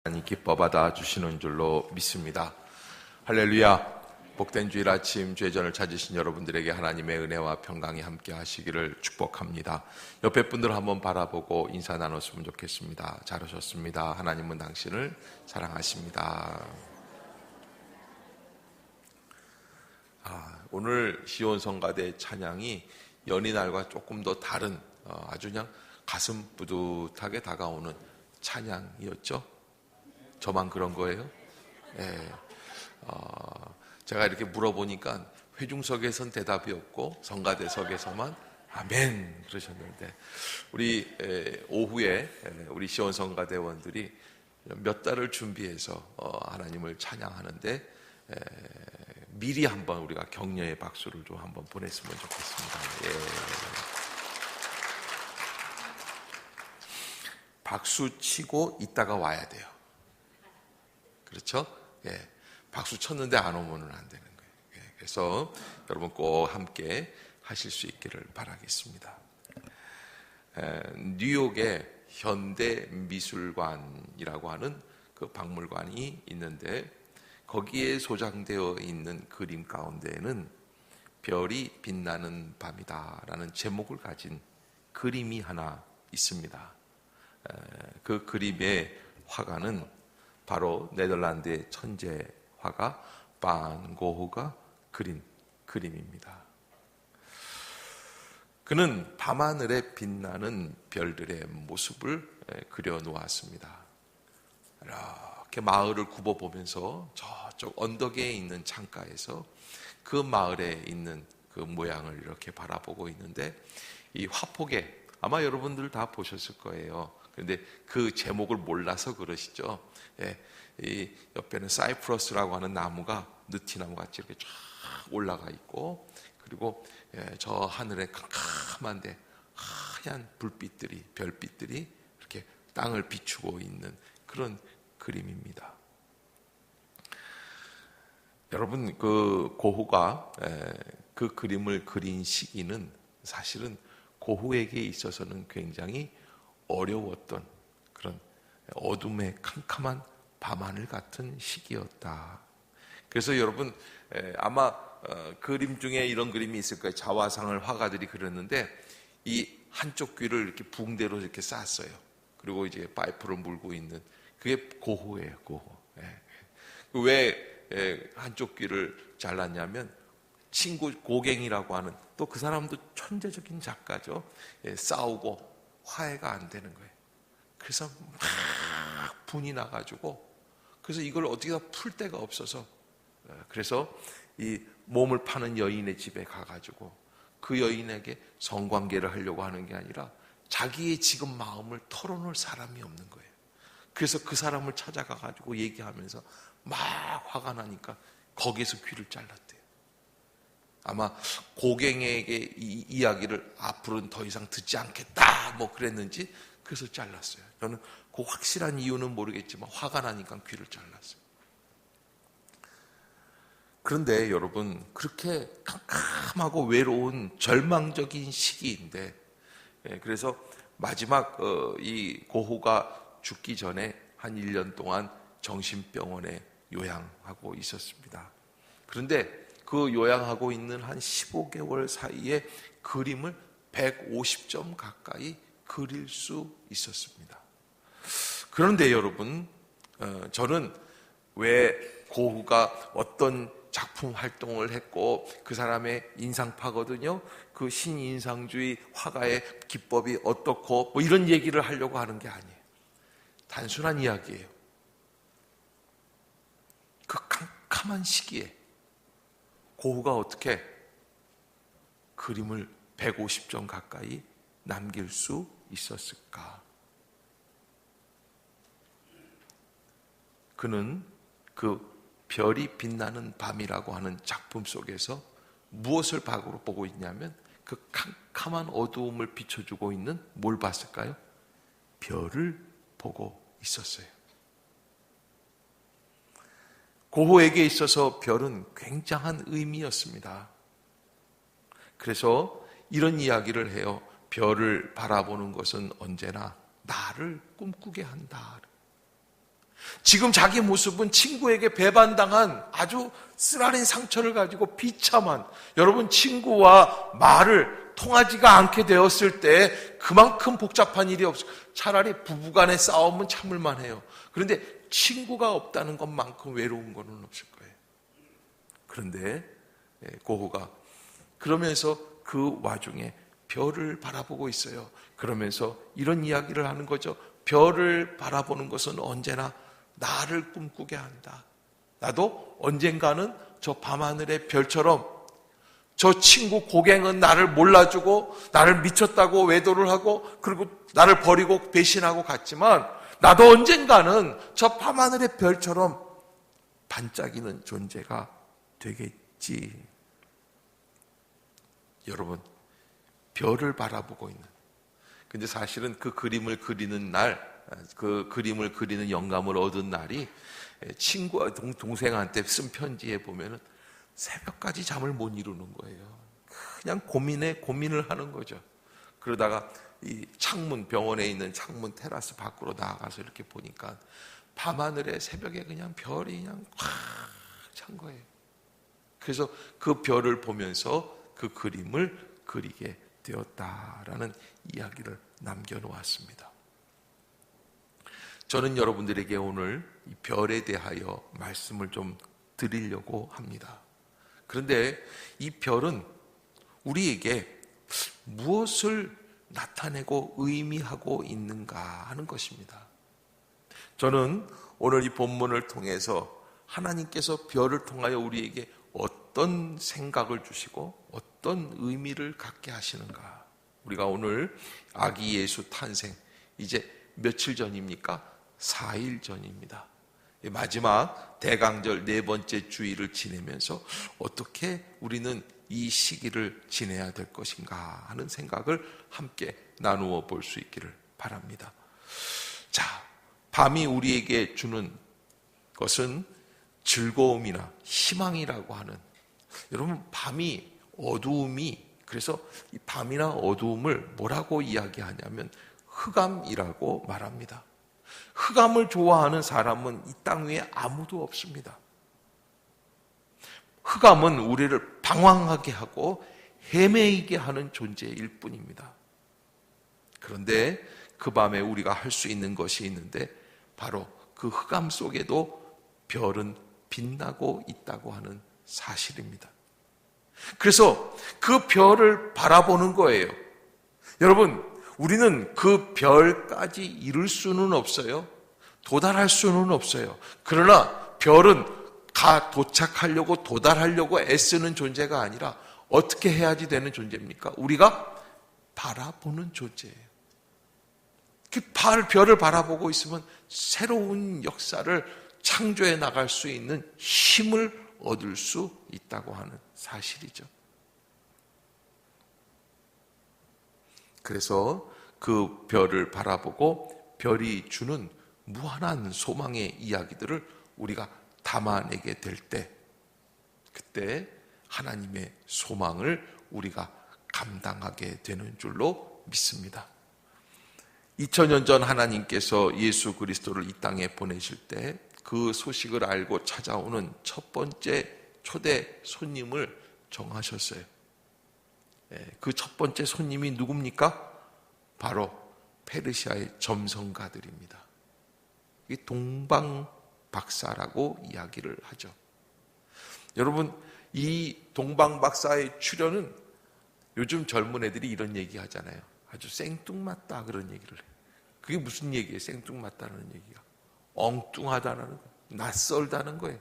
하나님 기뻐 받아 주시는 줄로 믿습니다. 할렐루야. 복된 주일 아침 죄전을 찾으신 여러분들에게 하나님의 은혜와 평강이 함께 하시기를 축복합니다. 옆에 분들 한번 바라보고 인사 나눴으면 좋겠습니다. 잘 오셨습니다. 하나님은 당신을 사랑하십니다. 오늘 시온 성가대 찬양이 연이날과 조금 더 다른 아주 그냥 가슴 뿌듯하게 다가오는 찬양이었죠. 저만 그런 거예요? 네. 제가 이렇게 물어보니까 회중석에선 대답이 없고 성가대석에서만 아멘 그러셨는데, 우리 오후에 우리 시온 성가대원들이 몇 달을 준비해서 하나님을 찬양하는데 미리 한번 우리가 격려의 박수를 좀 한번 보냈으면 좋겠습니다. 박수 치고 있다가 와야 돼요. 그렇죠? 박수 쳤는데 안 오면 안 되는 거예요. 그래서 여러분 꼭 함께 하실 수 있기를 바라겠습니다. 뉴욕에 현대미술관이라고 하는 그 박물관이 있는데, 거기에 소장되어 있는 그림 가운데에는 별이 빛나는 밤이다라는 제목을 가진 그림이 하나 있습니다. 그 그림의 화가는 바로 네덜란드의 천재 화가 반 고흐가 그린 그림입니다. 그는 밤하늘에 빛나는 별들의 모습을 그려 놓았습니다. 이렇게 마을을 굽어보면서 저쪽 언덕에 있는 창가에서 그 마을에 있는 그 모양을 이렇게 바라보고 있는데, 이 화폭에 아마 여러분들 다 보셨을 거예요. 그런데 그 제목을 몰라서 그러시죠. 이 옆에는 사이프러스라고 하는 나무가 느티나무 같이 이렇게 쫙 올라가 있고, 그리고 저 하늘에 캄캄한데 하얀 불빛들이, 별빛들이 이렇게 땅을 비추고 있는 그런 그림입니다. 여러분, 그 고흐가 그 그림을 그린 시기는 사실은 고흐에게 있어서는 굉장히 어려웠던 그런 어둠의 캄캄한 밤하늘 같은 시기였다. 그래서 여러분 아마 그림 중에 이런 그림이 있을 거예요. 자화상을 화가들이 그렸는데 이 한쪽 귀를 이렇게 붕대로 이렇게 쌌어요. 그리고 이제 파이프를 물고 있는 그게 고흐예요. 고흐. 왜 한쪽 귀를 잘랐냐면 친구 고갱이라고 하는, 또 그 사람도 천재적인 작가죠. 싸우고 화해가 안 되는 거예요. 그래서 막 분이 나가지고, 그래서 이걸 어떻게 풀 데가 없어서, 그래서 이 몸을 파는 여인의 집에 가가지고 그 여인에게 성관계를 하려고 하는 게 아니라 자기의 지금 마음을 털어놓을 사람이 없는 거예요. 그래서 그 사람을 찾아가가지고 얘기하면서 막 화가 나니까 거기에서 귀를 잘랐대요. 아마 고갱에게 이 이야기를 앞으로는 더 이상 듣지 않겠다 뭐 그랬는지 그래서 잘랐어요. 저는 그 확실한 이유는 모르겠지만 화가 나니까 귀를 잘랐어요. 그런데 여러분, 그렇게 캄캄하고 외로운 절망적인 시기인데, 그래서 마지막 이 고흐가 죽기 전에 한 1년 동안 정신병원에 요양하고 있었습니다. 그런데 그 요양하고 있는 한 15개월 사이에 그림을 150점 가까이 그릴 수 있었습니다. 그런데 여러분, 저는 왜 고흐가 어떤 작품 활동을 했고 그 사람의 인상파거든요. 그 신인상주의 화가의 기법이 어떻고 뭐 이런 얘기를 하려고 하는 게 아니에요. 단순한 이야기예요. 그 캄캄한 시기에 고흐가 어떻게 그림을 150점 가까이 남길 수 있었을까? 그는 그 별이 빛나는 밤이라고 하는 작품 속에서 무엇을 보고 있냐면 그 캄캄한 어두움을 비춰주고 있는 뭘 봤을까요? 별을 보고 있었어요. 고흐에게 있어서 별은 굉장한 의미였습니다. 그래서 이런 이야기를 해요. 별을 바라보는 것은 언제나 나를 꿈꾸게 한다. 지금 자기 모습은 친구에게 배반당한 아주 쓰라린 상처를 가지고 비참한, 여러분 친구와 말을 통하지가 않게 되었을 때 그만큼 복잡한 일이 없어요. 차라리 부부간의 싸움은 참을만 해요. 그런데 친구가 없다는 것만큼 외로운 거는 없을 거예요. 그런데 고흐가 그러면서 그 와중에 별을 바라보고 있어요. 그러면서 이런 이야기를 하는 거죠. 별을 바라보는 것은 언제나 나를 꿈꾸게 한다. 나도 언젠가는 저 밤하늘의 별처럼 저 친구 고갱은 나를 몰라주고 나를 미쳤다고 외도를 하고 그리고 나를 버리고 배신하고 갔지만 나도 언젠가는 저 밤하늘의 별처럼 반짝이는 존재가 되겠지. 여러분, 별을 바라보고 있는, 근데 사실은 그 그림을 그리는 날, 그 그림을 그리는 영감을 얻은 날이 친구와 동생한테 쓴 편지에 보면은 새벽까지 잠을 못 이루는 거예요. 그냥 고민을 하는 거죠. 그러다가 이 창문, 병원에 있는 창문 테라스 밖으로 나가서 이렇게 보니까 밤하늘에 새벽에 그냥 별이 그냥 꽉 찬 거예요. 그래서 그 별을 보면서 그 그림을 그리게 되었다라는 이야기를 남겨놓았습니다. 저는 여러분들에게 오늘 이 별에 대하여 말씀을 좀 드리려고 합니다. 그런데 이 별은 우리에게 무엇을 나타내고 의미하고 있는가 하는 것입니다. 저는 오늘 이 본문을 통해서 하나님께서 별을 통하여 우리에게 어떤 생각을 주시고 어떤 의미를 갖게 하시는가. 우리가 오늘 아기 예수 탄생, 이제 며칠 전입니까? 4일 전입니다. 마지막 대강절 4번째 주일을 지내면서 어떻게 우리는 이 시기를 지내야 될 것인가 하는 생각을 함께 나누어 볼 수 있기를 바랍니다. 자, 밤이 우리에게 주는 것은 즐거움이나 희망이라고 하는, 여러분 밤이 어두움이, 그래서 이 밤이나 어두움을 뭐라고 이야기하냐면 흑암이라고 말합니다. 흑암을 좋아하는 사람은 이 땅 위에 아무도 없습니다. 흑암은 우리를 방황하게 하고 헤매이게 하는 존재일 뿐입니다. 그런데 그 밤에 우리가 할 수 있는 것이 있는데 바로 그 흑암 속에도 별은 빛나고 있다고 하는 사실입니다. 그래서 그 별을 바라보는 거예요. 여러분, 우리는 그 별까지 이룰 수는 없어요. 도달할 수는 없어요. 그러나 별은 도착하려고 도달하려고 애쓰는 존재가 아니라 어떻게 해야지 되는 존재입니까? 우리가 바라보는 존재예요. 그 별을 바라보고 있으면 새로운 역사를 창조해 나갈 수 있는 힘을 얻을 수 있다고 하는 사실이죠. 그래서 그 별을 바라보고 별이 주는 무한한 소망의 이야기들을 우리가 담아내게 될 때, 그때 하나님의 소망을 우리가 감당하게 되는 줄로 믿습니다. 2000년 전 하나님께서 예수 그리스도를 이 땅에 보내실 때 그 소식을 알고 찾아오는 첫 번째 초대 손님을 정하셨어요. 그 첫 번째 손님이 누굽니까? 바로 페르시아의 점성가들입니다. 이 동방박사라고 이야기를 하죠. 여러분, 이 동방박사의 출현은 요즘 젊은 애들이 이런 얘기 하잖아요. 아주 생뚱맞다 그런 얘기를 해요. 그게 무슨 얘기예요? 생뚱맞다는 얘기가 엉뚱하다는 거예요. 낯설다는 거예요.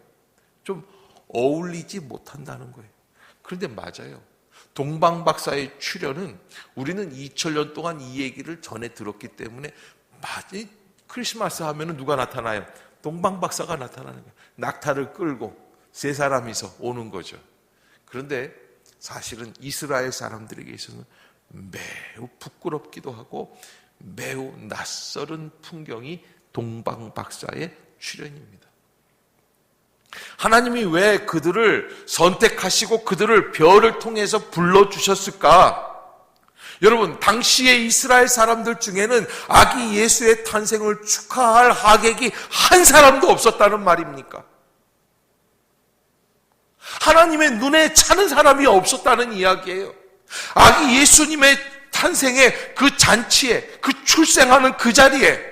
좀 어울리지 못한다는 거예요. 그런데 맞아요. 동방박사의 출현은 우리는 2000년 동안 이 얘기를 전해 들었기 때문에 크리스마스 하면 누가 나타나요? 동방박사가 나타나는 거예요. 낙타를 끌고 세 사람이서 오는 거죠. 그런데 사실은 이스라엘 사람들에게 있어서는 매우 부끄럽기도 하고 매우 낯설은 풍경이 동방박사의 출현입니다. 하나님이 왜 그들을 선택하시고 그들을 별을 통해서 불러주셨을까? 여러분, 당시의 이스라엘 사람들 중에는 아기 예수의 탄생을 축하할 하객이 한 사람도 없었다는 말입니까? 하나님의 눈에 차는 사람이 없었다는 이야기예요. 아기 예수님의 탄생의 그 잔치에, 그 출생하는 그 자리에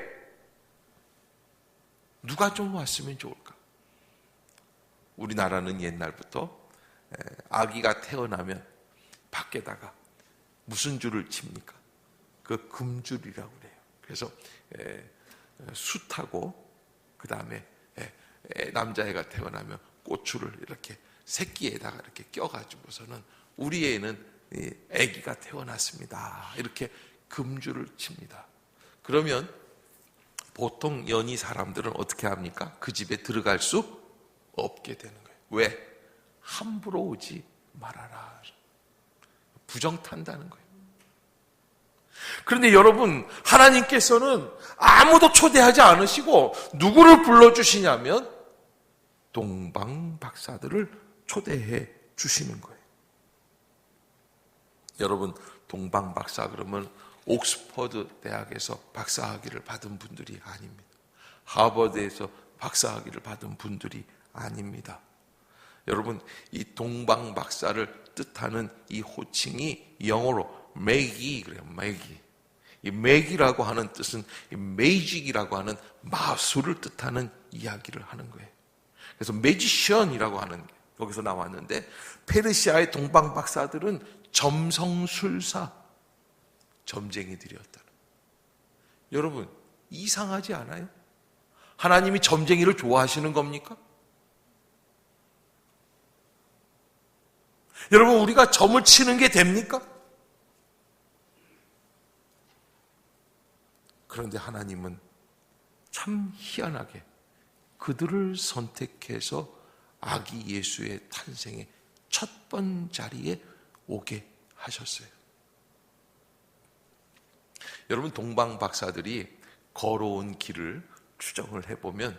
누가 좀 왔으면 좋을까? 우리나라는 옛날부터 아기가 태어나면 밖에다가 무슨 줄을 칩니까? 그 금줄이라고 그래요. 그래서 숯하고 그 다음에 남자애가 태어나면 꽃줄을 이렇게 새끼에다가 이렇게 껴가지고서는 우리 애는 아기가 태어났습니다. 이렇게 금줄을 칩니다. 그러면 보통 연희 사람들은 어떻게 합니까? 그 집에 들어갈 수 없게 되는 거예요. 왜? 함부로 오지 말아라. 부정탄다는 거예요. 그런데 여러분, 하나님께서는 아무도 초대하지 않으시고 누구를 불러주시냐면 동방 박사들을 초대해 주시는 거예요. 여러분, 동방 박사 그러면 옥스퍼드 대학에서 박사학위를 받은 분들이 아닙니다. 하버드에서 박사학위를 받은 분들이 아닙니다. 여러분, 이 동방 박사를 뜻하는 이 호칭이 영어로 매기 그래요. 매기. 이 매기라고 하는 뜻은 이 매직이라고 하는 마술을 뜻하는 이야기를 하는 거예요. 그래서 매지션이라고 하는 게 여기서 나왔는데, 페르시아의 동방 박사들은 점성술사, 점쟁이들이었다. 여러분, 이상하지 않아요? 하나님이 점쟁이를 좋아하시는 겁니까? 여러분, 우리가 점을 치는 게 됩니까? 그런데 하나님은 참 희한하게 그들을 선택해서 아기 예수의 탄생의 첫 번 자리에 오게 하셨어요. 여러분, 동방 박사들이 걸어온 길을 추정을 해보면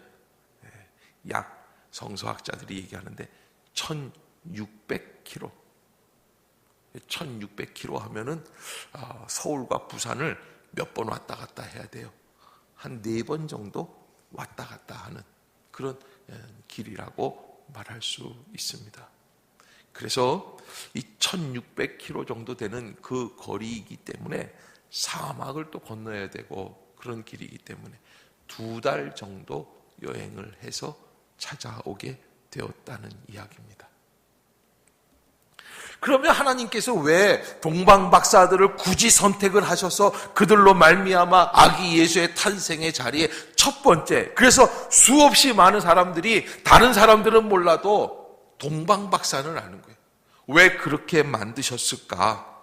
약 성서학자들이 얘기하는데 1600km 1600km 하면은 서울과 부산을 몇 번 왔다 갔다 해야 돼요. 한 4번 정도 왔다 갔다 하는 그런 길이라고 말할 수 있습니다. 그래서 이 1600km 정도 되는 그 거리이기 때문에 사막을 또 건너야 되고 그런 길이기 때문에 2달 정도 여행을 해서 찾아오게 되었다는 이야기입니다. 그러면 하나님께서 왜 동방 박사들을 굳이 선택을 하셔서 그들로 말미암아 아기 예수의 탄생의 자리에 첫 번째, 그래서 수없이 많은 사람들이, 다른 사람들은 몰라도 동방 박사는 아는 거예요. 왜 그렇게 만드셨을까?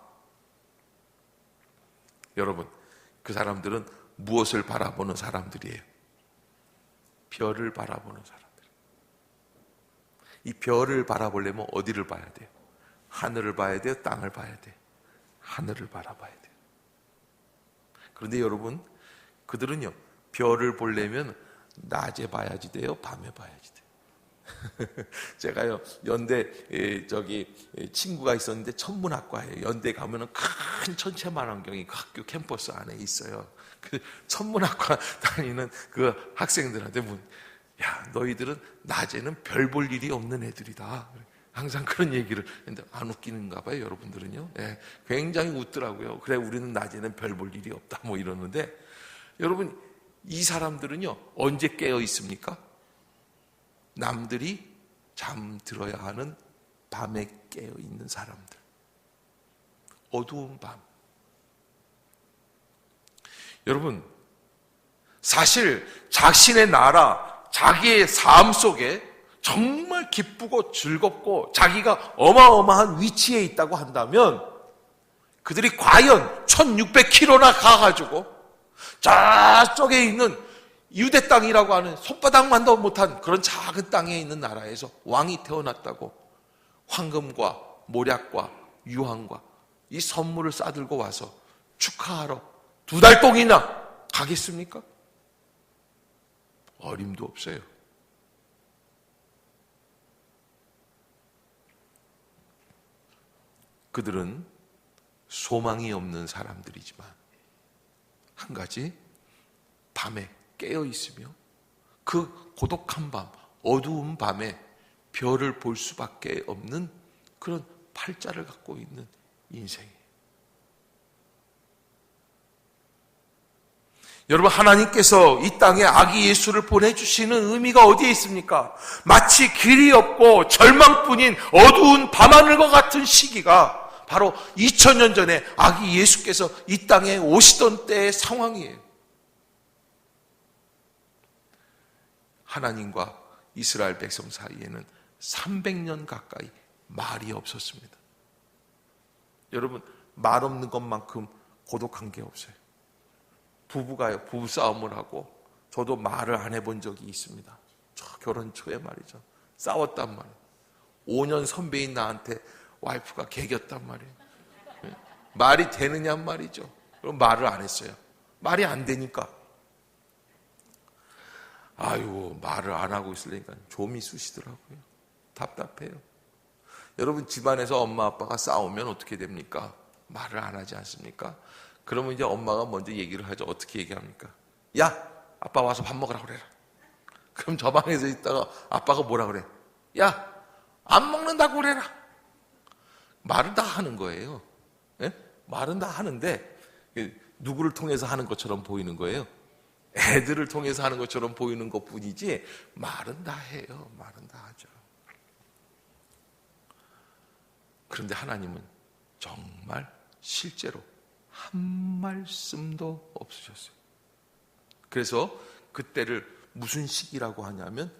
여러분, 그 사람들은 무엇을 바라보는 사람들이에요? 별을 바라보는 사람들. 이 별을 바라보려면 어디를 봐야 돼요? 하늘을 봐야 돼요? 땅을 봐야 돼요? 하늘을 바라봐야 돼요. 그런데 여러분, 그들은요, 별을 보려면 낮에 봐야지 돼요? 밤에 봐야지 돼요? 제가요, 연대, 친구가 있었는데 천문학과예요. 연대 가면은 큰 천체만환경이 그 학교 캠퍼스 안에 있어요. 그 천문학과 다니는 그 학생들한테 야, 너희들은 낮에는 별 볼 일이 없는 애들이다. 항상 그런 얘기를 했는데 안 웃기는가 봐요, 여러분들은요. 예, 굉장히 웃더라고요. 그래, 우리는 낮에는 별 볼 일이 없다 뭐 이러는데, 여러분, 이 사람들은요 언제 깨어 있습니까? 남들이 잠들어야 하는 밤에 깨어 있는 사람들. 어두운 밤. 여러분, 사실 자신의 나라, 자기의 삶 속에 정말 기쁘고 즐겁고 자기가 어마어마한 위치에 있다고 한다면 그들이 과연 1600km나 가가지고 저쪽에 있는 유대 땅이라고 하는 손바닥만도 못한 그런 작은 땅에 있는 나라에서 왕이 태어났다고 황금과 모략과 유황과 이 선물을 싸들고 와서 축하하러 2달 동이나 가겠습니까? 어림도 없어요. 그들은 소망이 없는 사람들이지만 한 가지, 밤에 깨어 있으며 그 고독한 밤, 어두운 밤에 별을 볼 수밖에 없는 그런 팔자를 갖고 있는 인생이에요. 여러분, 하나님께서 이 땅에 아기 예수를 보내주시는 의미가 어디에 있습니까? 마치 길이 없고 절망뿐인 어두운 밤하늘과 같은 시기가 바로 2000년 전에 아기 예수께서 이 땅에 오시던 때의 상황이에요. 하나님과 이스라엘 백성 사이에는 300년 가까이 말이 없었습니다. 여러분, 말 없는 것만큼 고독한 게 없어요. 부부가요, 부부싸움을 하고, 저도 말을 안 해본 적이 있습니다. 저 결혼 초에 말이죠. 싸웠단 말이에요. 5년 선배인 나한테 와이프가 개겼단 말이에요. 말이 되느냐 말이죠. 그럼 말을 안 했어요. 말이 안 되니까. 아유, 말을 안 하고 있으니까 좀이 쑤시더라고요. 답답해요. 여러분, 집안에서 엄마 아빠가 싸우면 어떻게 됩니까? 말을 안 하지 않습니까? 그러면 이제 엄마가 먼저 얘기를 하죠. 어떻게 얘기합니까? 야, 아빠 와서 밥 먹으라 그래라. 그럼 저 방에서 있다가 아빠가 뭐라 그래? 야, 안 먹는다고 그래라. 말은 다 하는 거예요. 예? 말은 다 하는데 누구를 통해서 하는 것처럼 보이는 거예요. 애들을 통해서 하는 것처럼 보이는 것뿐이지 말은 다 해요. 말은 다 하죠. 그런데 하나님은 정말 실제로 한 말씀도 없으셨어요. 그래서 그때를 무슨 시기라고 하냐면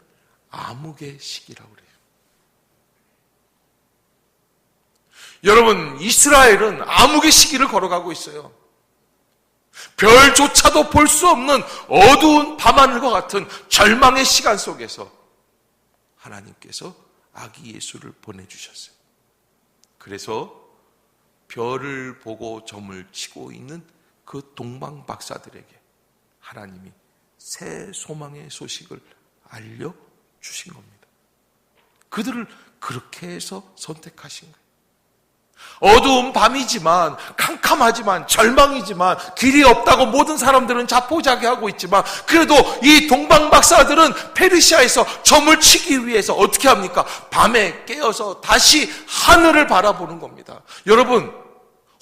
암흑의 시기라고 그래요. 여러분, 이스라엘은 암흑의 시기를 걸어가고 있어요. 별조차도 볼 수 없는 어두운 밤하늘과 같은 절망의 시간 속에서 하나님께서 아기 예수를 보내주셨어요. 그래서 별을 보고 점을 치고 있는 그 동방 박사들에게 하나님이 새 소망의 소식을 알려주신 겁니다. 그들을 그렇게 해서 선택하신 거예요. 어두운 밤이지만, 캄캄하지만, 절망이지만, 길이 없다고 모든 사람들은 자포자기하고 있지만, 그래도 이 동방 박사들은 페르시아에서 점을 치기 위해서 어떻게 합니까? 밤에 깨어서 다시 하늘을 바라보는 겁니다. 여러분,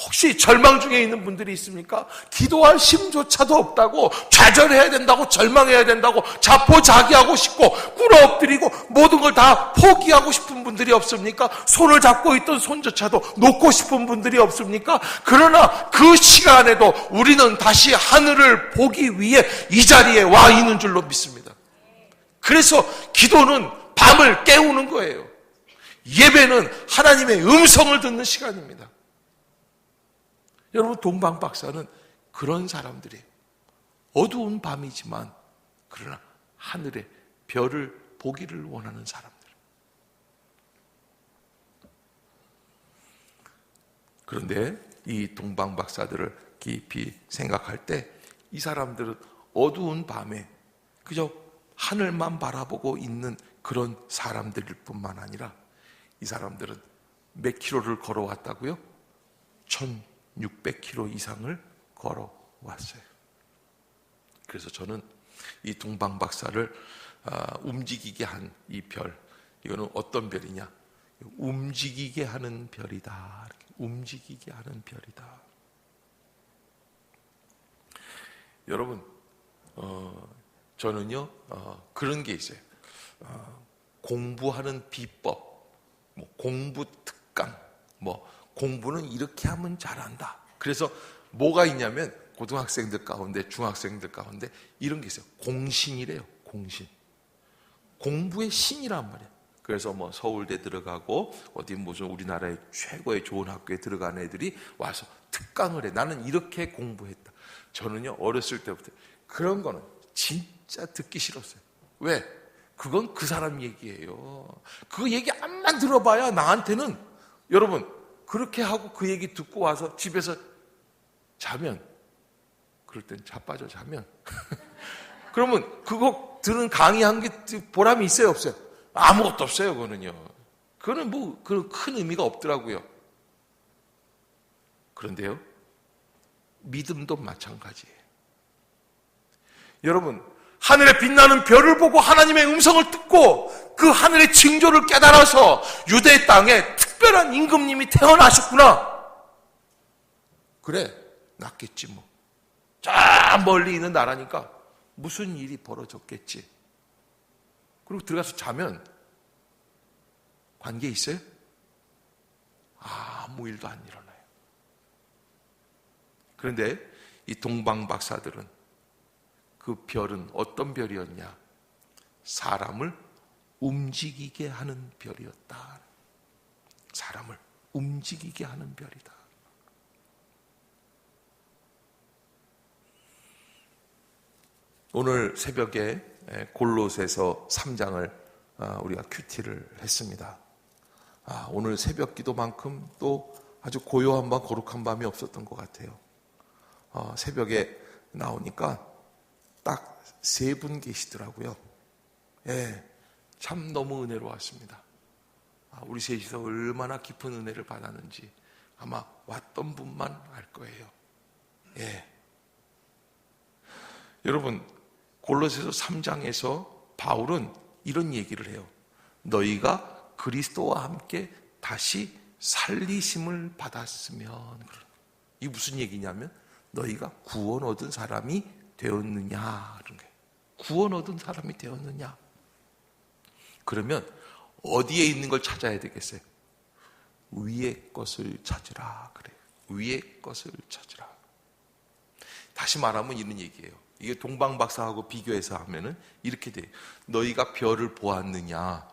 혹시 절망 중에 있는 분들이 있습니까? 기도할 힘조차도 없다고, 좌절해야 된다고, 절망해야 된다고, 자포자기하고 싶고, 꿇어 엎드리고 모든 걸 다 포기하고 싶은 분들이 없습니까? 손을 잡고 있던 손조차도 놓고 싶은 분들이 없습니까? 그러나 그 시간에도 우리는 다시 하늘을 보기 위해 이 자리에 와 있는 줄로 믿습니다. 그래서 기도는 밤을 깨우는 거예요. 예배는 하나님의 음성을 듣는 시간입니다. 여러분, 동방 박사는 그런 사람들이에요. 어두운 밤이지만 그러나 하늘에 별을 보기를 원하는 사람들. 그런데 이 동방 박사들을 깊이 생각할 때 이 사람들은 어두운 밤에 그저 하늘만 바라보고 있는 그런 사람들일 뿐만 아니라 이 사람들은 몇 킬로를 걸어왔다고요? 1600km 이상을 걸어왔어요. 그래서 저는 이 동방 박사를 움직이게 한 이 별, 이거는 어떤 별이냐? 움직이게 하는 별이다. 이렇게 움직이게 하는 별이다. 여러분, 저는요 그런 게 있어요. 공부하는 비법, 뭐 공부 특강, 뭐 공부는 이렇게 하면 잘한다. 그래서 뭐가 있냐면 고등학생들 가운데, 중학생들 가운데 이런 게 있어요. 공신이래요. 공신. 공부의 신이란 말이에요. 그래서 뭐 서울대 들어가고 어디 무슨 우리나라의 최고의 좋은 학교에 들어간 애들이 와서 특강을 해. 나는 이렇게 공부했다. 저는요 어렸을 때부터 그런 거는 진짜 듣기 싫었어요. 왜? 그건 그 사람 얘기예요. 그 얘기 암만 들어봐야 나한테는, 여러분, 그렇게 하고 그 얘기 듣고 와서 집에서 자면, 그럴 땐 자빠져 자면 그러면 그거 들은 강의한 게 보람이 있어요, 없어요? 아무것도 없어요. 그거는요. 그거는 뭐 큰 의미가 없더라고요. 그런데요, 믿음도 마찬가지예요. 여러분, 하늘에 빛나는 별을 보고 하나님의 음성을 듣고 그 하늘의 징조를 깨달아서 유대 땅에 특별한 임금님이 태어나셨구나. 그래, 낫겠지 뭐. 저 멀리 있는 나라니까 무슨 일이 벌어졌겠지. 그리고 들어가서 자면 관계 있어요? 아무 일도 안 일어나요. 그런데 이 동방 박사들은 그 별은 어떤 별이었냐? 사람을 움직이게 하는 별이었다. 사람을 움직이게 하는 별이다. 오늘 새벽에 골로새서 3장을 우리가 큐티를 했습니다. 오늘 새벽 기도만큼 또 아주 고요한 밤, 거룩한 밤이 없었던 것 같아요. 새벽에 나오니까 딱 세 분 계시더라고요. 예, 참 너무 은혜로웠습니다. 우리 셋이서 얼마나 깊은 은혜를 받았는지 아마 왔던 분만 알 거예요. 예. 여러분, 골로새서 3장에서 바울은 이런 얘기를 해요. 너희가 그리스도와 함께 다시 살리심을 받았으면. 이게 무슨 얘기냐면 너희가 구원 얻은 사람이 되었느냐, 그런 거예요. 구원 얻은 사람이 되었느냐. 그러면 어디에 있는 걸 찾아야 되겠어요? 위의 것을 찾으라 그래요. 위의 것을 찾으라. 다시 말하면 이런 얘기예요. 이게 동방박사하고 비교해서 하면은 이렇게 돼요. 너희가 별을 보았느냐?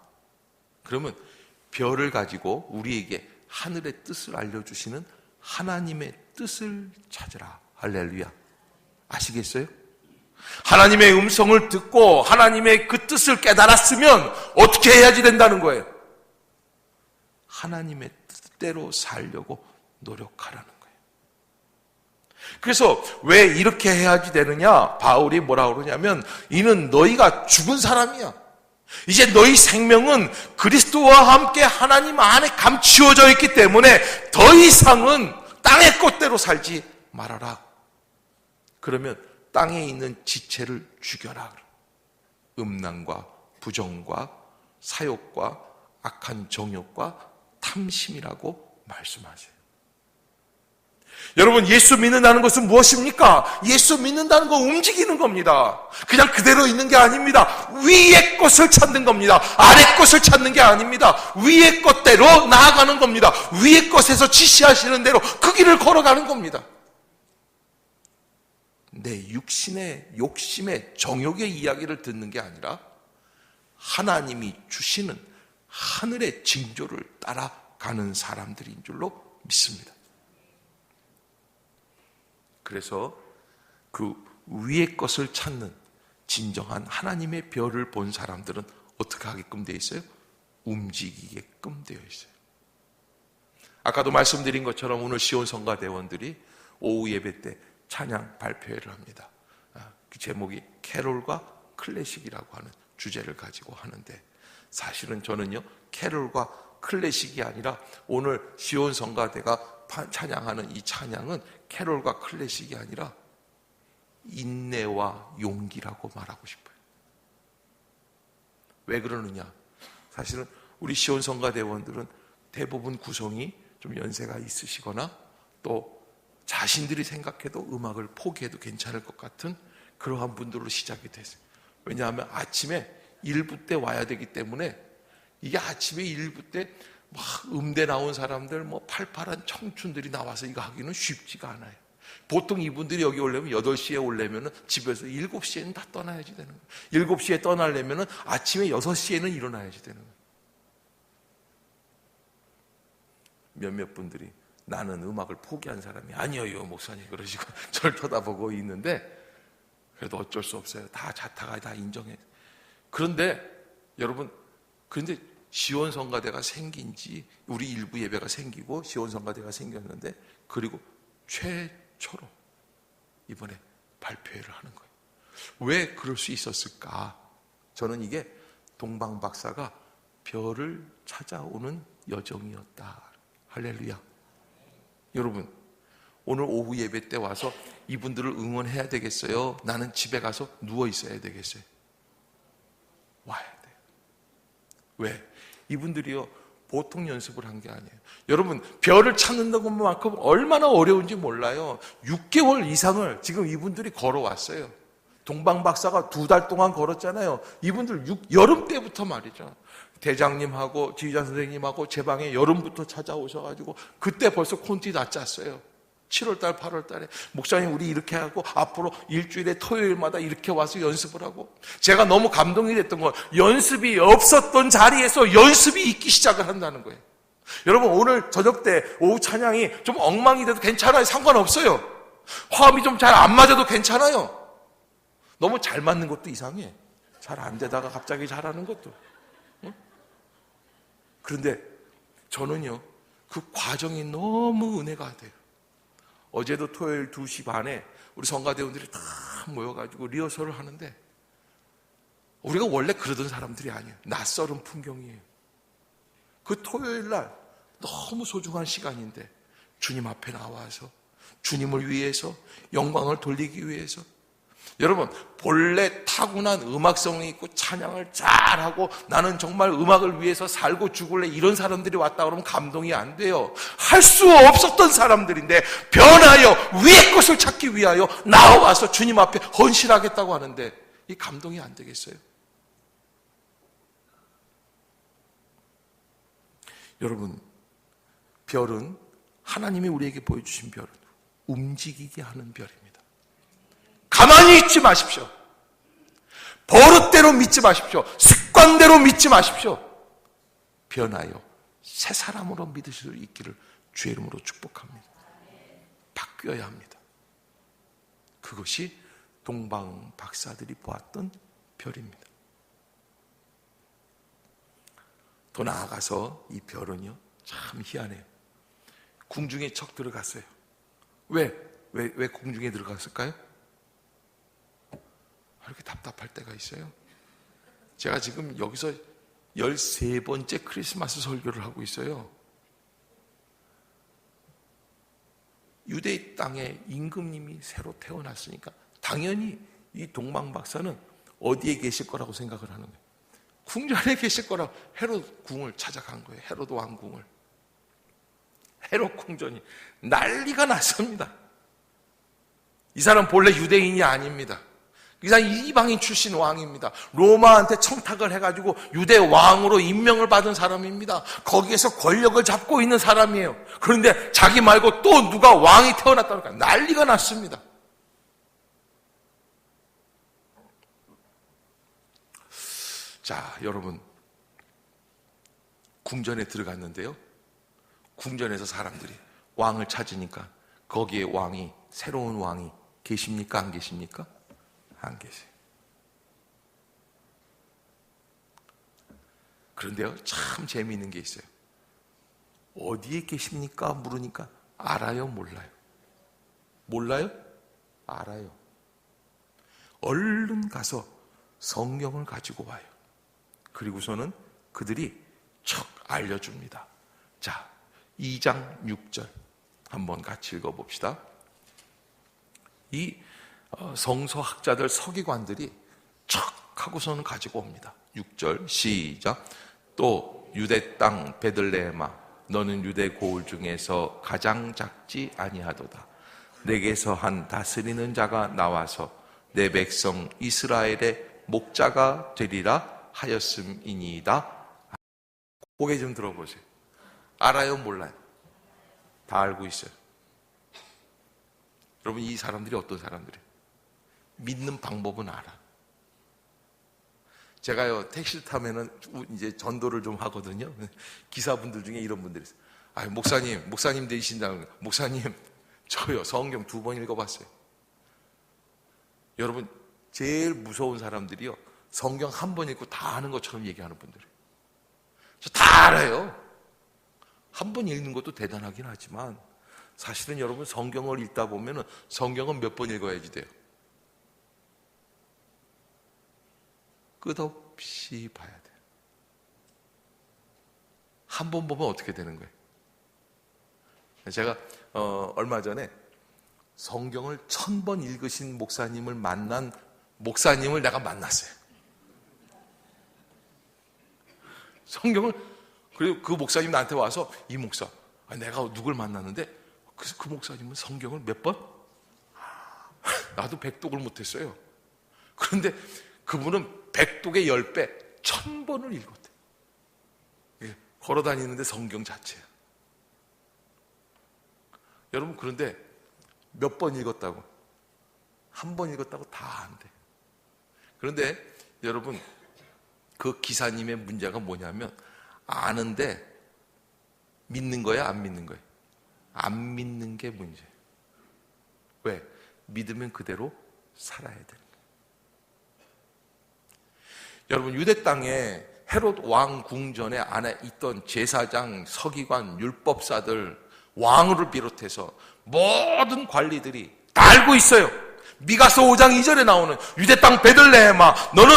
그러면 별을 가지고 우리에게 하늘의 뜻을 알려주시는 하나님의 뜻을 찾으라. 할렐루야. 아시겠어요? 하나님의 음성을 듣고 하나님의 그 뜻을 깨달았으면 어떻게 해야지 된다는 거예요? 하나님의 뜻대로 살려고 노력하라는 거예요. 그래서 왜 이렇게 해야지 되느냐? 바울이 뭐라고 그러냐면 이는 너희가 죽은 사람이야. 이제 너희 생명은 그리스도와 함께 하나님 안에 감추어져 있기 때문에 더 이상은 땅의 것대로 살지 말아라. 그러면 땅에 있는 지체를 죽여라. 음란과 부정과 사욕과 악한 정욕과 탐심이라고 말씀하세요. 여러분, 예수 믿는다는 것은 무엇입니까? 예수 믿는다는 건 움직이는 겁니다. 그냥 그대로 있는 게 아닙니다. 위의 것을 찾는 겁니다. 아래 것을 찾는 게 아닙니다. 위의 것대로 나아가는 겁니다. 위의 것에서 지시하시는 대로 그 길을 걸어가는 겁니다. 내 육신의 욕심의 정욕의 이야기를 듣는 게 아니라 하나님이 주시는 하늘의 징조를 따라가는 사람들인 줄로 믿습니다. 그래서 그 위의 것을 찾는 진정한 하나님의 별을 본 사람들은 어떻게 하게끔 되어 있어요? 움직이게끔 되어 있어요. 아까도 말씀드린 것처럼 오늘 시온 성가대원들이 오후 예배 때 찬양 발표회를 합니다. 그 제목이 캐롤과 클래식이라고 하는 주제를 가지고 하는데, 사실은 저는요 캐롤과 클래식이 아니라 오늘 시온 성가대가 찬양하는 이 찬양은 캐롤과 클래식이 아니라 인내와 용기라고 말하고 싶어요. 왜 그러느냐? 사실은 우리 시온 성가대원들은 대부분 구성이 좀 연세가 있으시거나 또 자신들이 생각해도 음악을 포기해도 괜찮을 것 같은 그러한 분들로 시작이 됐어요. 왜냐하면 아침에 일부 때 와야 되기 때문에, 이게 아침에 일부 때 막 음대 나온 사람들, 뭐 팔팔한 청춘들이 나와서 이거 하기는 쉽지가 않아요. 보통 이분들이 여기 오려면 8시에 오려면 집에서 7시에는 다 떠나야지 되는 거예요. 7시에 떠나려면 아침에 6시에는 일어나야지 되는 거예요. 몇몇 분들이 나는 음악을 포기한 사람이 아니에요, 목사님, 그러시고 저를 쳐다보고 있는데, 그래도 어쩔 수 없어요. 다 자타가 다 인정해. 그런데 여러분, 그런데 시온성가대가 생긴 지, 우리 일부 예배가 생기고 시온성가대가 생겼는데, 그리고 최초로 이번에 발표회를 하는 거예요. 왜 그럴 수 있었을까? 저는 이게 동방박사가 별을 찾아오는 여정이었다. 할렐루야. 여러분, 오늘 오후 예배 때 와서 이분들을 응원해야 되겠어요? 나는 집에 가서 누워 있어야 되겠어요? 와야 돼요. 왜? 이분들이요, 보통 연습을 한 게 아니에요. 여러분, 별을 찾는 것만큼 얼마나 어려운지 몰라요. 6개월 이상을 지금 이분들이 걸어왔어요. 동방박사가 2달 동안 걸었잖아요. 이분들 여름 때부터 말이죠. 대장님하고 지휘자 선생님하고 제 방에 여름부터 찾아오셔가지고 그때 벌써 콘티 다 짰어요. 7월달, 8월달에 목사님 우리 이렇게 하고 앞으로 일주일에 토요일마다 이렇게 와서 연습을 하고, 제가 너무 감동이 됐던 건 연습이 없었던 자리에서 연습이 있기 시작을 한다는 거예요. 여러분, 오늘 저녁 때 오후 찬양이 좀 엉망이 돼도 괜찮아요. 상관없어요. 화음이 좀 잘 안 맞아도 괜찮아요. 너무 잘 맞는 것도 이상해. 잘 안 되다가 갑자기 잘하는 것도. 그런데 저는요, 그 과정이 너무 은혜가 돼요. 어제도 토요일 2시 반에 우리 성가대원들이 다 모여가지고 리허설을 하는데, 우리가 원래 그러던 사람들이 아니에요. 낯설은 풍경이에요. 그 토요일 날 너무 소중한 시간인데 주님 앞에 나와서 주님을 위해서, 영광을 돌리기 위해서, 여러분, 본래 타고난 음악성이 있고 찬양을 잘하고 나는 정말 음악을 위해서 살고 죽을래 이런 사람들이 왔다 그러면 감동이 안 돼요. 할 수 없었던 사람들인데 변하여 위의 것을 찾기 위하여 나와서 주님 앞에 헌신하겠다고 하는데 이 감동이 안 되겠어요? 여러분, 별은, 하나님이 우리에게 보여주신 별은 움직이게 하는 별입니다. 가만히 있지 마십시오. 버릇대로 믿지 마십시오. 습관대로 믿지 마십시오. 변하여 새 사람으로 믿으실 수 있기를 주의 이름으로 축복합니다. 바뀌어야 합니다. 그것이 동방 박사들이 보았던 별입니다. 더 나아가서 이 별은요, 참 희한해요. 궁중에 척 들어갔어요. 왜 궁중에 들어갔을까요? 이렇게 답답할 때가 있어요. 제가 지금 여기서 13번째 크리스마스 설교를 하고 있어요. 유대 땅에 임금님이 새로 태어났으니까 당연히 이 동방 박사는 어디에 계실 거라고 생각을 하는 거예요. 궁전에 계실 거라고 헤롯 궁을 찾아간 거예요. 헤롯 왕궁을. 헤롯 궁전이 난리가 났습니다. 이 사람 본래 유대인이 아닙니다. 이 사람 이방인 출신 왕입니다. 로마한테 청탁을 해가지고 유대 왕으로 임명을 받은 사람입니다. 거기에서 권력을 잡고 있는 사람이에요. 그런데 자기 말고 또 누가 왕이 태어났다니까 난리가 났습니다. 자, 여러분, 궁전에 들어갔는데요, 궁전에서 사람들이 왕을 찾으니까 거기에 새로운 왕이 계십니까? 안 계십니까? 안 계세요. 그런데요, 참 재미있는 게 있어요. 어디에 계십니까? 물으니까 알아요? 몰라요? 몰라요? 알아요. 얼른 가서 성경을 가지고 와요. 그리고서는 그들이 척 알려줍니다. 자, 2장 6절 한번 같이 읽어봅시다. 이 성서학자들, 서기관들이 척 하고서는 가지고 옵니다. 6절 시작. 또 유대 땅 베들레헴아, 너는 유대 고을 중에서 가장 작지 아니하도다. 내게서 한 다스리는 자가 나와서 내 백성 이스라엘의 목자가 되리라 하였음이니이다. 고개 좀 들어보세요. 알아요? 몰라요? 다 알고 있어요. 여러분, 이 사람들이 어떤 사람들이에요? 믿는 방법은 알아. 제가요, 택시를 타면은 이제 전도를 좀 하거든요. 기사분들 중에 이런 분들이 있어요. 아, 목사님 되신다는 거예요. 목사님, 저요, 성경 2번 읽어봤어요. 여러분, 제일 무서운 사람들이요, 성경 1번 읽고 다 아는 것처럼 얘기하는 분들이에요. 저 다 알아요. 1번 읽는 것도 대단하긴 하지만 사실은 여러분, 성경을 읽다 보면은 성경은 몇 번 읽어야지 돼요? 끝없이 봐야 돼요. 한 번 보면 어떻게 되는 거예요? 제가 얼마 전에 성경을 1000번 읽으신 목사님을 만난 목사님을 내가 만났어요. 성경을, 그리고 그 목사님 나한테 와서, 이 목사, 내가 누굴 만났는데, 그래서 그 목사님은 성경을 몇 번? 나도 100독을 못했어요. 그런데 그분은 100독의 10배, 1000번을 읽었대. 예, 걸어다니는데 성경 자체야. 여러분, 그런데 몇 번 읽었다고? 한 번 읽었다고 다 안 돼. 그런데 여러분, 그 기사님의 문제가 뭐냐면, 아는데 믿는 거야, 안 믿는 거야? 안 믿는 게 문제예요. 왜? 믿으면 그대로 살아야 되는 거예요. 여러분, 유대 땅에 헤롯 왕 궁전에 안에 있던 제사장, 서기관, 율법사들, 왕을 비롯해서 모든 관리들이 다 알고 있어요. 미가서 5장 2절에 나오는 유대 땅 베들레헴아, 너는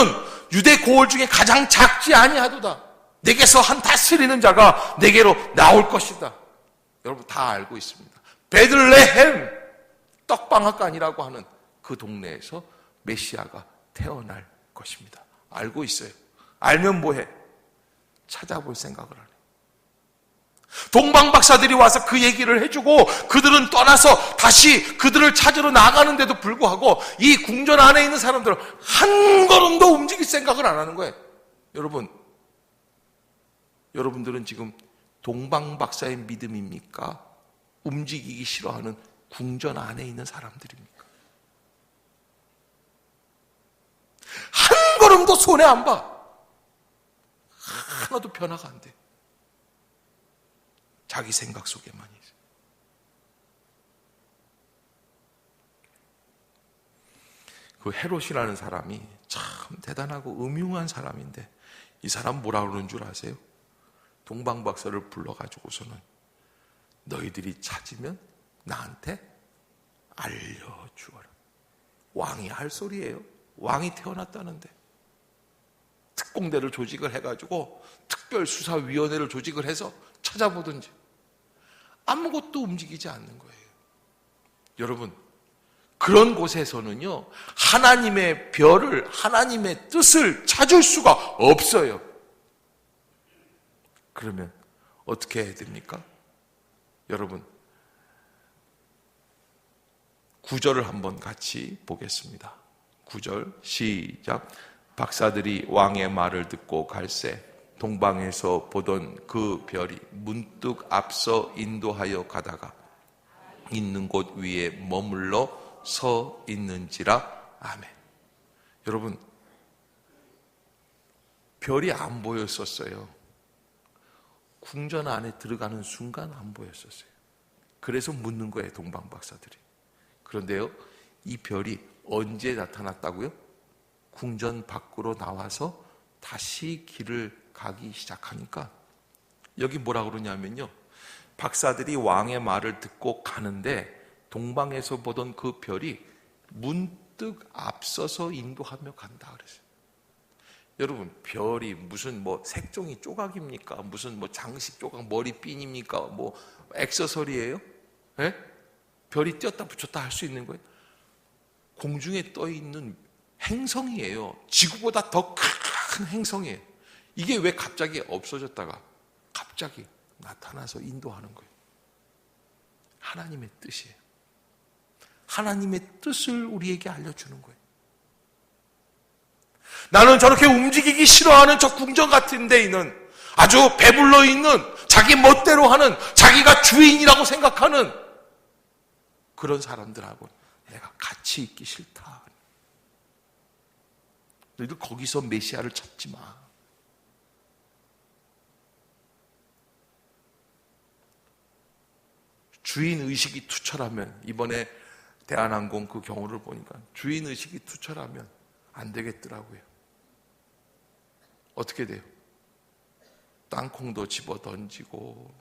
유대 고을 중에 가장 작지 아니하도다. 내게서 한 다스리는 자가 내게로 나올 것이다. 여러분 다 알고 있습니다. 베들레헴, 떡방앗간이라고 하는 그 동네에서 메시아가 태어날 것입니다. 알고 있어요. 알면 뭐해? 찾아볼 생각을 안 해요. 동방박사들이 와서 그 얘기를 해주고 그들은 떠나서 다시 그들을 찾으러 나가는데도 불구하고 이 궁전 안에 있는 사람들은 한 걸음도 움직일 생각을 안 하는 거예요. 여러분들은 지금 동방박사의 믿음입니까? 움직이기 싫어하는 궁전 안에 있는 사람들입니까? 한 걸음도 손에 안 봐. 하나도 변화가 안 돼. 자기 생각 속에만 있어요. 그 헤롯이라는 사람이 참 대단하고 음흉한 사람인데 이 사람 뭐라 그러는 줄 아세요? 동방박사를 불러가지고서는 너희들이 찾으면 나한테 알려주어라. 왕이 할 소리예요. 왕이 태어났다는데. 특공대를 조직을 해가지고 특별수사위원회를 조직을 해서 찾아보든지. 아무것도 움직이지 않는 거예요. 여러분, 그런 곳에서는요, 하나님의 별을, 하나님의 뜻을 찾을 수가 없어요. 그러면 어떻게 해야 됩니까? 여러분, 9절을 한번 같이 보겠습니다. 9절 시작. 박사들이 왕의 말을 듣고 갈새 동방에서 보던 그 별이 문득 앞서 인도하여 가다가 있는 곳 위에 머물러 서 있는지라. 아멘. 여러분, 별이 안 보였었어요. 궁전 안에 들어가는 순간 안 보였었어요. 그래서 묻는 거예요, 동방박사들이. 그런데요, 이 별이 언제 나타났다고요? 궁전 밖으로 나와서 다시 길을 가기 시작하니까 여기 뭐라 그러냐면요, 박사들이 왕의 말을 듣고 가는데 동방에서 보던 그 별이 문득 앞서서 인도하며 간다 그랬어요. 여러분, 별이 무슨 뭐 색종이 조각입니까? 무슨 뭐 장식 조각 머리핀입니까? 뭐 액세서리예요? 예? 별이 띄었다 붙였다 할 수 있는 거예요. 공중에 떠 있는 행성이에요. 지구보다 더 큰 행성이에요. 이게 왜 갑자기 없어졌다가 갑자기 나타나서 인도하는 거예요? 하나님의 뜻이에요. 하나님의 뜻을 우리에게 알려주는 거예요. 나는 저렇게 움직이기 싫어하는 저 궁전 같은 데 있는 아주 배불러 있는 자기 멋대로 하는 자기가 주인이라고 생각하는 그런 사람들하고 내가 같이 있기 싫다. 너희들 거기서 메시아를 찾지 마. 주인의식이 투철하면, 이번에 대한항공 그 경우를 보니까 주인의식이 투철하면 안 되겠더라고요. 어떻게 돼요? 땅콩도 집어 던지고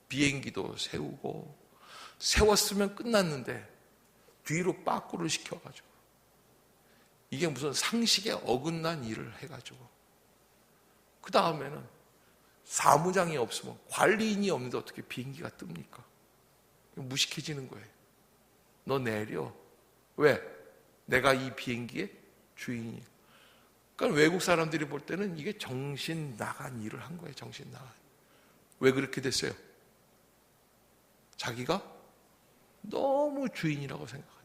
비행기도 세우고, 세웠으면 끝났는데 뒤로 빠꾸를 시켜가지고, 이게 무슨 상식에 어긋난 일을 해가지고, 그 다음에는 사무장이 없으면, 관리인이 없는데 어떻게 비행기가 뜹니까? 무식해지는 거예요. 너 내려. 왜? 내가 이 비행기의 주인이야. 그러니까 외국 사람들이 볼 때는 이게 정신 나간 일을 한 거예요. 정신 나간. 왜 그렇게 됐어요? 자기가 너무 주인이라고 생각하니까.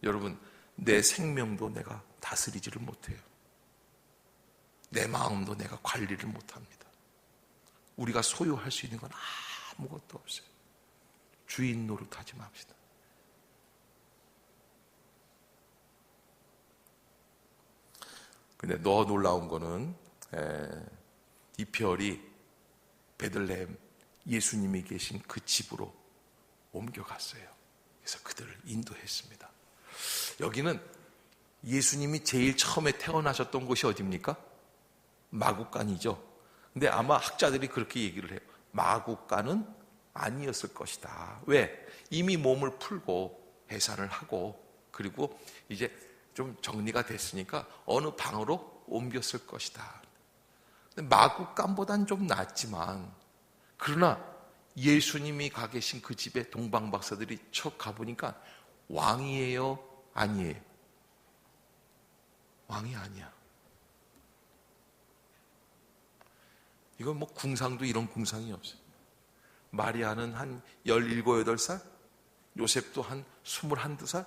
여러분, 내 생명도 내가 다스리지를 못해요. 내 마음도 내가 관리를 못합니다. 우리가 소유할 수 있는 건 아무것도 없어요. 주인 노릇하지 맙시다. 근데 더 놀라운 거는 이 별이 베들레헴 예수님이 계신 그 집으로 옮겨갔어요. 그래서 그들을 인도했습니다. 여기는 예수님이 제일 처음에 태어나셨던 곳이 어디입니까? 마구간이죠. 근데 아마 학자들이 그렇게 얘기를 해요. 마구간은 아니었을 것이다. 왜? 이미 몸을 풀고 해산을 하고 그리고 이제 좀 정리가 됐으니까 어느 방으로 옮겼을 것이다. 마구간보단 좀 낫지만 그러나 예수님이 가 계신 그 집에 동방박사들이 척 가보니까 왕이에요? 아니에요? 왕이 아니야. 이건 뭐 궁상도 이런 궁상이 없어요. 마리아는 한 17, 18살? 요셉도 한 21, 22살?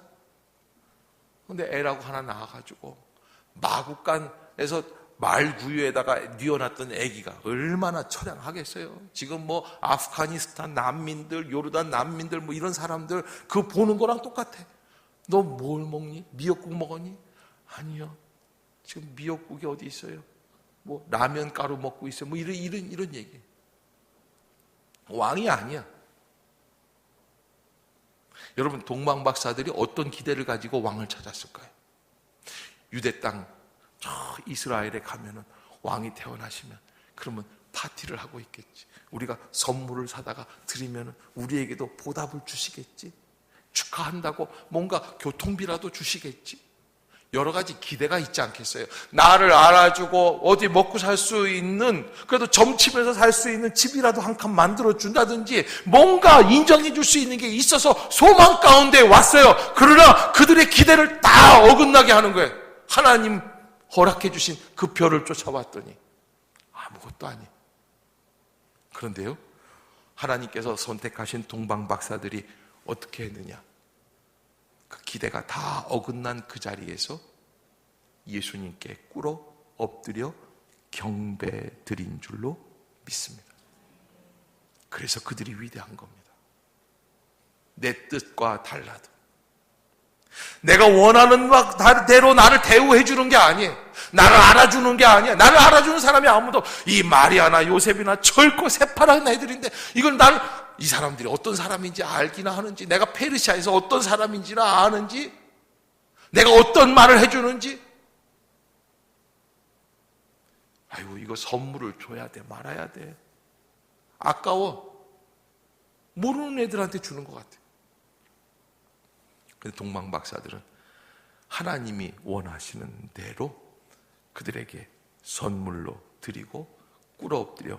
근데 애라고 하나 낳아가지고 마구간에서 말 구유에다가 뉘어놨던 아기가 얼마나 처량하겠어요. 지금 뭐 아프가니스탄 난민들, 요르단 난민들 뭐 이런 사람들 그거 보는 거랑 똑같아. 너 뭘 먹니? 미역국 먹었니? 아니요. 지금 미역국이 어디 있어요? 뭐 라면 가루 먹고 있어요. 뭐 이런 얘기. 왕이 아니야. 여러분, 동방박사들이 어떤 기대를 가지고 왕을 찾았을까요? 유대 땅, 저 이스라엘에 가면은 왕이 태어나시면 그러면 파티를 하고 있겠지. 우리가 선물을 사다가 드리면 우리에게도 보답을 주시겠지. 축하한다고 뭔가 교통비라도 주시겠지. 여러 가지 기대가 있지 않겠어요? 나를 알아주고 어디 먹고 살 수 있는, 그래도 점집에서 살 수 있는 집이라도 한 칸 만들어준다든지 뭔가 인정해 줄 수 있는 게 있어서 소망 가운데 왔어요. 그러나 그들의 기대를 다 어긋나게 하는 거예요. 하나님 허락해 주신 그 별을 쫓아왔더니 아무것도 아니에요. 그런데요, 하나님께서 선택하신 동방박사들이 어떻게 했느냐? 그 기대가 다 어긋난 그 자리에서 예수님께 꿇어 엎드려 경배 드린 줄로 믿습니다. 그래서 그들이 위대한 겁니다. 내 뜻과 달라도 내가 원하는 대로 나를 대우해 주는 게 아니에요. 나를 알아주는 게 아니야. 나를 알아주는 사람이 아무도, 이 마리아나 요셉이나 젊고 새파란 애들인데 이걸 이 사람들이 어떤 사람인지 알기나 하는지, 내가 페르시아에서 어떤 사람인지나 아는지, 내가 어떤 말을 해주는지, 아이고 이거 선물을 줘야 돼 말아야 돼, 아까워, 모르는 애들한테 주는 것 같아요. 근데 동방박사들은 하나님이 원하시는 대로 그들에게 선물로 드리고 꿇어 엎드려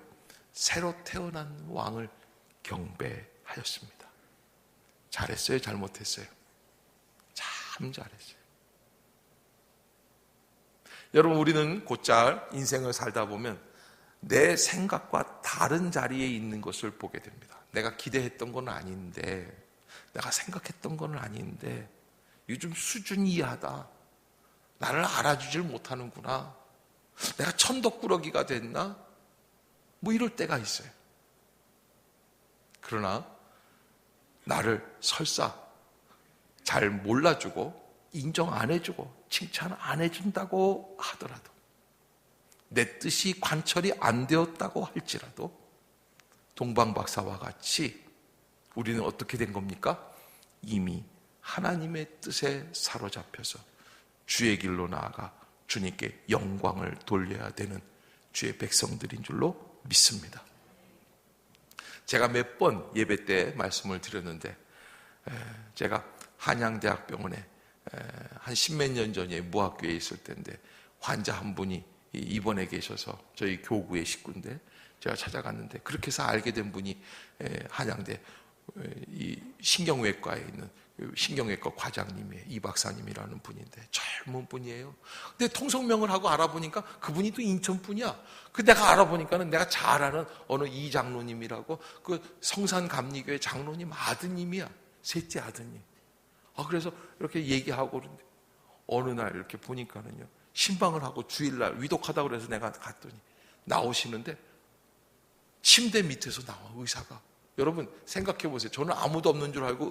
새로 태어난 왕을 경배하였습니다. 잘했어요? 잘못했어요? 참 잘했어요. 여러분, 우리는 곧잘 인생을 살다 보면 내 생각과 다른 자리에 있는 것을 보게 됩니다. 내가 기대했던 건 아닌데, 내가 생각했던 건 아닌데 이게 좀 수준 이하다. 나를 알아주질 못하는구나. 내가 천덕꾸러기가 됐나? 뭐 이럴 때가 있어요. 그러나 나를 설사 잘 몰라주고 인정 안 해주고 칭찬 안 해준다고 하더라도, 내 뜻이 관철이 안 되었다고 할지라도 동방박사와 같이 우리는 어떻게 된 겁니까? 이미 하나님의 뜻에 사로잡혀서 주의 길로 나아가 주님께 영광을 돌려야 되는 주의 백성들인 줄로 믿습니다. 제가 몇 번 예배 때 말씀을 드렸는데, 제가 한양대학병원에 한 10몇 년 전에 무학교에 있을 때인데 환자 한 분이 입원해 계셔서 저희 교구의 식구인데 제가 찾아갔는데, 그렇게 해서 알게 된 분이 한양대 이 신경외과에 있는 신경외과 과장님이에요. 이 박사님이라는 분인데 젊은 분이에요. 근데 통성명을 하고 알아보니까 그분이 또 인천 분이야. 그 내가 알아보니까는 내가 잘 아는 어느 이 장로님이라고 그 성산감리교회 장로님 아드님이야. 셋째 아드님. 그래서 이렇게 얘기하고 그러는데 어느 날 이렇게 보니까는요, 신방을 하고 주일날 위독하다고 그래서 내가 갔더니 나오시는데 침대 밑에서 나와, 의사가. 여러분 생각해 보세요. 저는 아무도 없는 줄 알고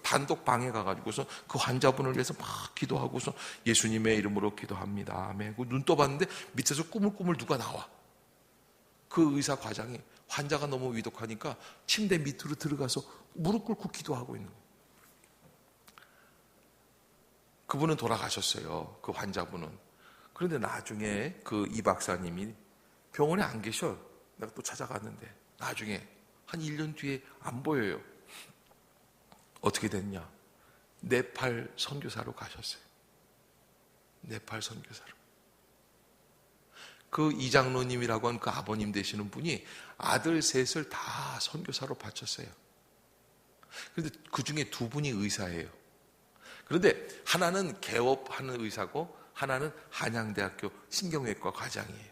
단독 방에 가가지고서 그 환자분을 위해서 막 기도하고서 예수님의 이름으로 기도합니다. 아멘. 눈 떠봤는데 밑에서 꾸물꾸물 누가 나와. 그 의사 과장이 환자가 너무 위독하니까 침대 밑으로 들어가서 무릎 꿇고 기도하고 있는 거예요. 그분은 돌아가셨어요. 그 환자분은. 그런데 나중에 그 이 박사님이 병원에 안 계셔. 내가 또 찾아갔는데 나중에 한 1년 뒤에 안 보여요. 어떻게 됐냐? 네팔 선교사로 가셨어요. 네팔 선교사로. 그 이장로님이라고 하는 그 아버님 되시는 분이 아들 셋을 다 선교사로 바쳤어요. 그런데 그 중에 두 분이 의사예요. 그런데 하나는 개업하는 의사고 하나는 한양대학교 신경외과 과장이에요.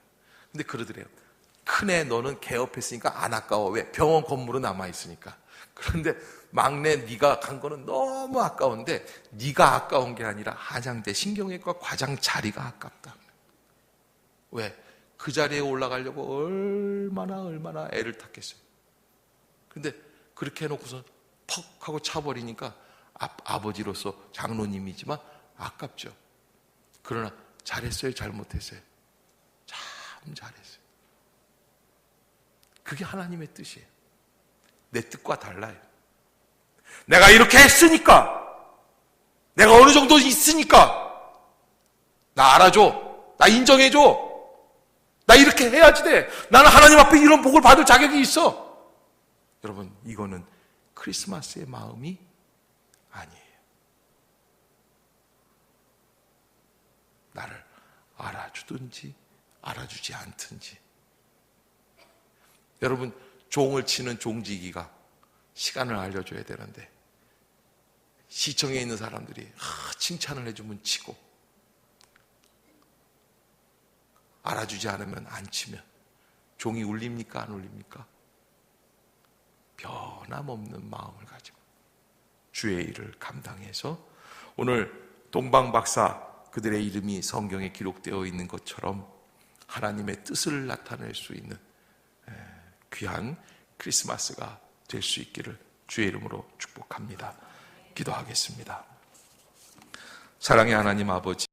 근데 그러더래요. 큰애 너는 개업했으니까 안 아까워. 왜? 병원 건물은 남아있으니까. 그런데 막내 네가 간 거는 너무 아까운데 네가 아까운 게 아니라 한양대 신경외과 과장 자리가 아깝다. 왜? 그 자리에 올라가려고 얼마나 애를 탔겠어요. 근데 그렇게 해놓고서 퍽 하고 차버리니까 아버지로서 장로님이지만 아깝죠. 그러나 잘했어요, 잘못했어요? 참 잘했어요. 그게 하나님의 뜻이에요. 내 뜻과 달라요. 내가 이렇게 했으니까, 내가 어느 정도 있으니까 나 알아줘, 나 인정해줘, 나 이렇게 해야지 돼, 나는 하나님 앞에 이런 복을 받을 자격이 있어. 여러분, 이거는 크리스마스의 마음이 아니에요. 나를 알아주든지 알아주지 않든지. 여러분, 종을 치는 종지기가 시간을 알려줘야 되는데 시청에 있는 사람들이 칭찬을 해주면 치고 알아주지 않으면 안 치면 종이 울립니까, 안 울립니까? 변함없는 마음을 가지고 주의 일을 감당해서 오늘 동방박사 그들의 이름이 성경에 기록되어 있는 것처럼 하나님의 뜻을 나타낼 수 있는 귀한 크리스마스가 될 수 있기를 주의 이름으로 축복합니다. 기도하겠습니다. 사랑의 하나님 아버지,